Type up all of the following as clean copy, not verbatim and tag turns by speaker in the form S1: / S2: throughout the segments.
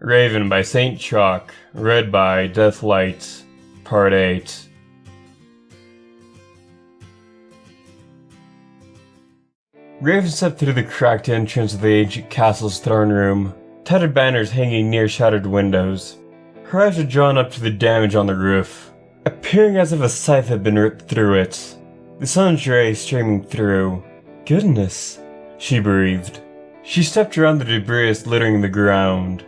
S1: Raven by Saint Chalk, read by Deathlight, Part 8. Raven stepped through the cracked entrance of the ancient castle's throne room, tattered banners hanging near shattered windows. Her eyes were drawn up to the damage on the roof, appearing as if a scythe had been ripped through it, the sun's rays streaming through. Goodness, she breathed. She stepped around the debris littering the ground,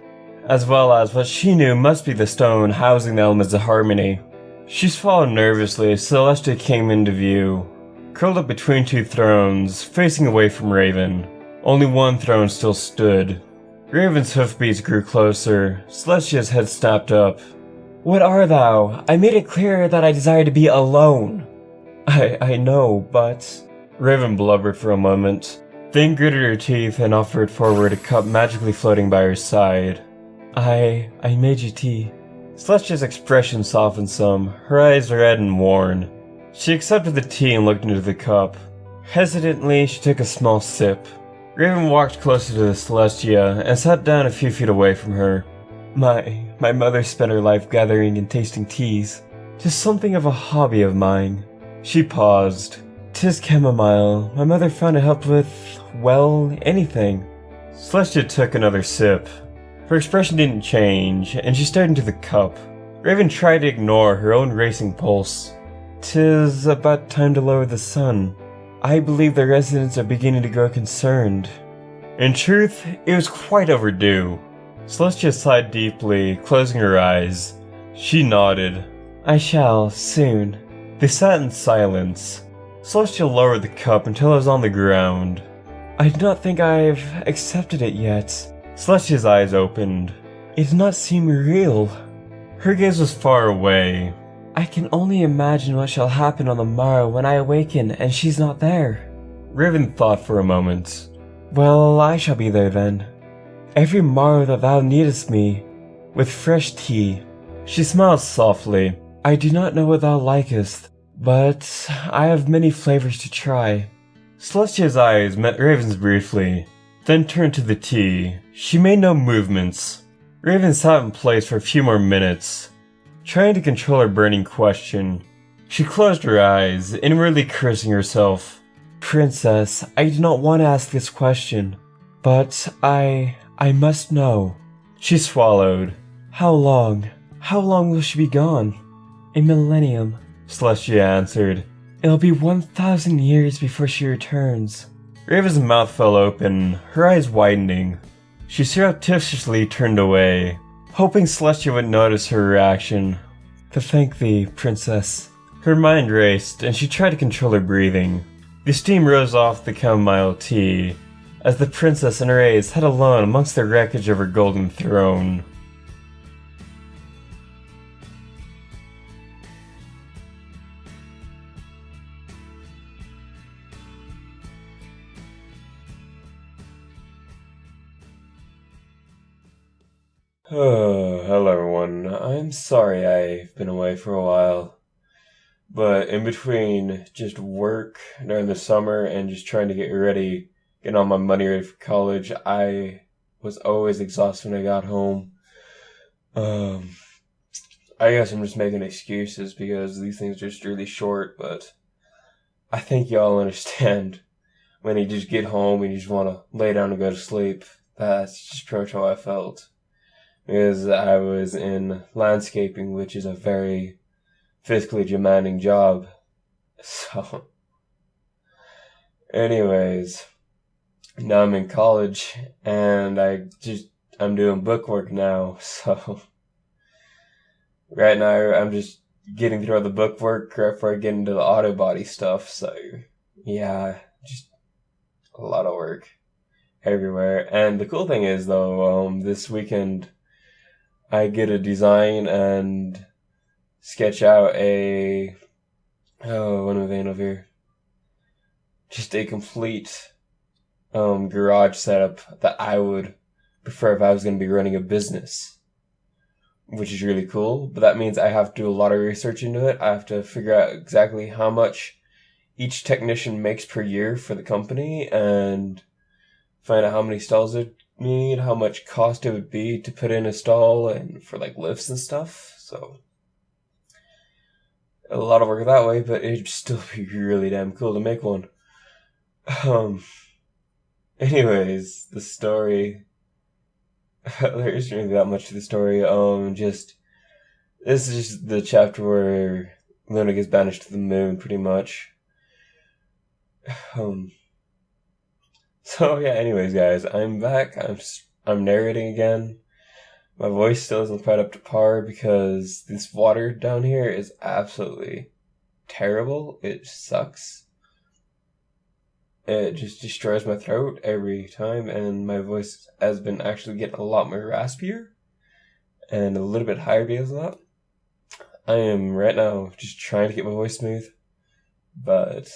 S1: as well as what she knew must be the stone housing the elements of harmony. She swallowed nervously as Celestia came into view, curled up between two thrones, facing away from Raven. Only one throne still stood. Raven's hoofbeats grew closer. Celestia's head snapped up. "What are thou? I made it clear that I desire to be alone." I know, but... Raven blubbered for a moment, then gritted her teeth and offered forward a cup magically floating by her side. I made you tea." Celestia's expression softened some, her eyes red and worn. She accepted the tea and looked into the cup. Hesitantly, she took a small sip. Raven walked closer to the Celestia and sat down a few feet away from her. My mother spent her life gathering and tasting teas. 'Tis something of a hobby of mine." She paused. "'Tis chamomile. My mother found it helped with, well, anything." Celestia took another sip. Her expression didn't change, and she stared into the cup. Raven tried to ignore her own racing pulse. "'Tis about time to lower the sun. I believe the residents are beginning to grow concerned." In truth, it was quite overdue. Celestia sighed deeply, closing her eyes. She nodded. "I shall, soon." They sat in silence. Celestia lowered the cup until it was on the ground. "I do not think I've accepted it yet." Celestia's eyes opened. "It does not seem real." Her gaze was far away. "I can only imagine what shall happen on the morrow when I awaken and she's not there." Raven thought for a moment. "Well, I shall be there then. Every morrow that thou needest me, with fresh tea." She smiled softly. "I do not know what thou likest, but I have many flavors to try." Celestia's eyes met Raven's briefly, then turned to the tea. She made no movements. Raven sat in place for a few more minutes, trying to control her burning question. She closed her eyes, inwardly cursing herself. "Princess, I do not want to ask this question, but I must know." She swallowed. How long will she be gone?" "A millennium," Celestia answered. "It'll be 1,000 years before she returns." Raven's mouth fell open, her eyes widening. She surreptitiously turned away, hoping Celestia would notice her reaction. "To thank thee, princess." Her mind raced, and she tried to control her breathing. The steam rose off the chamomile tea, as the princess and her aides sat alone amongst the wreckage of her golden throne. Hello everyone, I'm sorry I've been away for a while, but in between just work during the summer and just trying to get ready, getting all my money ready for college, I was always exhausted when I got home. I guess I'm just making excuses because these things are just really short, but I think y'all understand when you just get home and you just want to lay down and go to sleep. That's just pretty much how I felt. Because I was in landscaping, which is a very physically demanding job. So, anyways, now I'm in college, and I'm doing bookwork now, so right now I'm just getting through all the bookwork right before I get into the auto body stuff, so yeah, just a lot of work everywhere. And the cool thing is, though, this weekend I get to design and sketch out what am I thinking of here? Just a complete garage setup that I would prefer if I was going to be running a business, which is really cool. But that means I have to do a lot of research into it. I have to figure out exactly how much each technician makes per year for the company and find out how many stalls it me how much cost it would be to put in a stall and for like lifts and stuff. So a lot of work that way, but it'd still be really damn cool to make one. Anyways, the story. There isn't really that much to the story. This is just the chapter where Luna gets banished to the moon, pretty much. So yeah. Anyways, guys, I'm back. I'm narrating again. My voice still isn't quite up to par because this water down here is absolutely terrible. It sucks. It just destroys my throat every time, and my voice has been actually getting a lot more raspier and a little bit higher because of that. I am right now just trying to get my voice smooth, but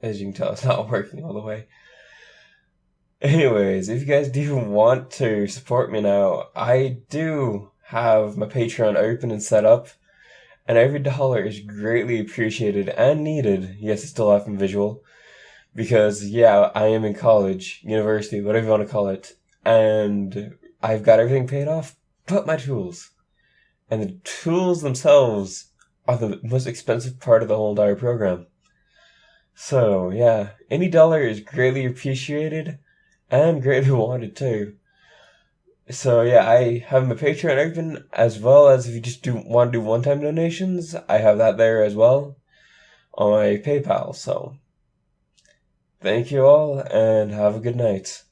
S1: as you can tell, it's not working all the way. Anyways, if you guys do want to support me now, I do have my Patreon open and set up, and every dollar is greatly appreciated and needed. Yes, it's still off in visual. Because, yeah, I am in college, university, whatever you want to call it, and I've got everything paid off but my tools. And the tools themselves are the most expensive part of the whole entire program. So, yeah, any dollar is greatly appreciated and greatly wanted too. So, yeah, I have my Patreon open, as well as if you just want to do one-time donations, I have that there as well on my PayPal, so... Thank you all, and have a good night.